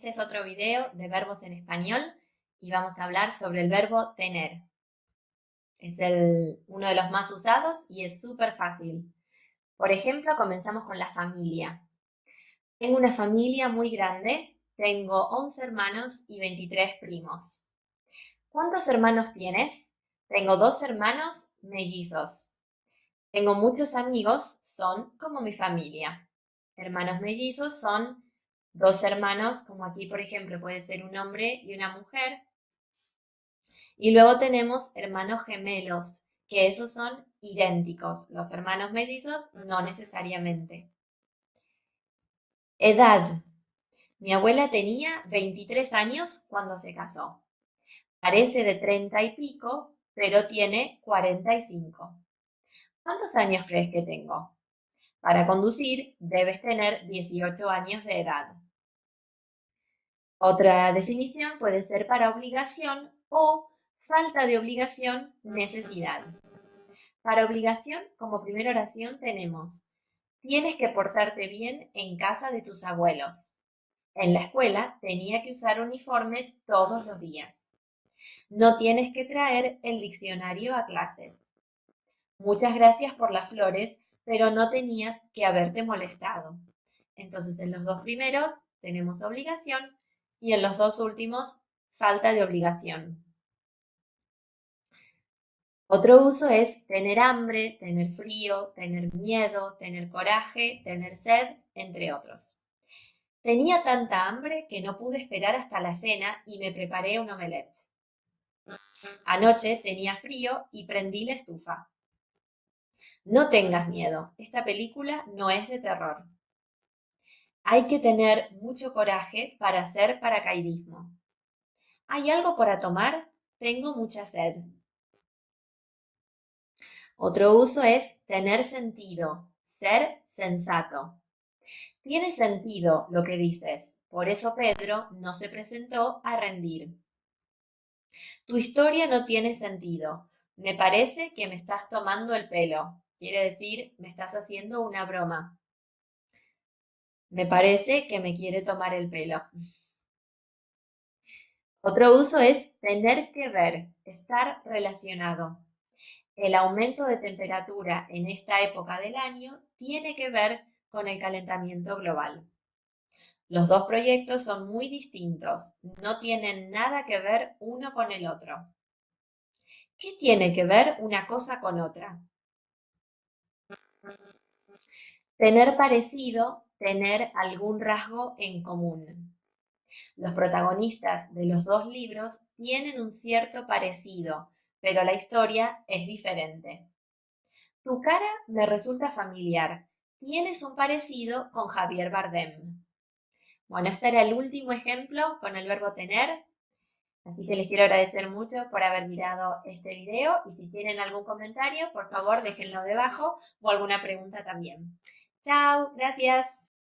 Este es otro video de verbos en español y vamos a hablar sobre el verbo tener. Es uno de los más usados y es súper fácil. Por ejemplo, comenzamos con la familia. Tengo una familia muy grande, tengo 11 hermanos y 23 primos. ¿Cuántos hermanos tienes? Tengo 2 hermanos mellizos. Tengo muchos amigos, son como mi familia. Hermanos mellizos son 2 hermanos, como aquí por ejemplo puede ser un hombre y una mujer. Y luego tenemos hermanos gemelos, que esos son idénticos. Los hermanos mellizos no necesariamente. Edad. Mi abuela tenía 23 años cuando se casó. Parece de 30 y pico, pero tiene 45. ¿Cuántos años crees que tengo? Para conducir debes tener 18 años de edad. Otra definición puede ser para obligación o falta de obligación, necesidad. Para obligación, como primera oración tenemos: tienes que portarte bien en casa de tus abuelos. En la escuela tenía que usar uniforme todos los días. No tienes que traer el diccionario a clases. Muchas gracias por las flores, pero no tenías que haberte molestado. Entonces, en los dos primeros tenemos obligación y en los dos últimos, falta de obligación. Otro uso es tener hambre, tener frío, tener miedo, tener coraje, tener sed, entre otros. Tenía tanta hambre que no pude esperar hasta la cena y me preparé un omelette. Anoche tenía frío y prendí la estufa. No tengas miedo, esta película no es de terror. Hay que tener mucho coraje para hacer paracaidismo. ¿Hay algo para tomar? Tengo mucha sed. Otro uso es tener sentido, ser sensato. Tiene sentido lo que dices, por eso Pedro no se presentó a rendir. Tu historia no tiene sentido. Me parece que me estás tomando el pelo. Quiere decir, me estás haciendo una broma. Me parece que me quiere tomar el pelo. Otro uso es tener que ver, estar relacionado. El aumento de temperatura en esta época del año tiene que ver con el calentamiento global. Los dos proyectos son muy distintos, no tienen nada que ver uno con el otro. ¿Qué tiene que ver una cosa con otra? Tener parecido, tener algún rasgo en común. Los protagonistas de los dos libros tienen un cierto parecido, pero la historia es diferente. Tu cara me resulta familiar. Tienes un parecido con Javier Bardem. Bueno, este era el último ejemplo con el verbo tener. Así que les quiero agradecer mucho por haber mirado este video y si tienen algún comentario, por favor déjenlo debajo o alguna pregunta también. Chao, gracias.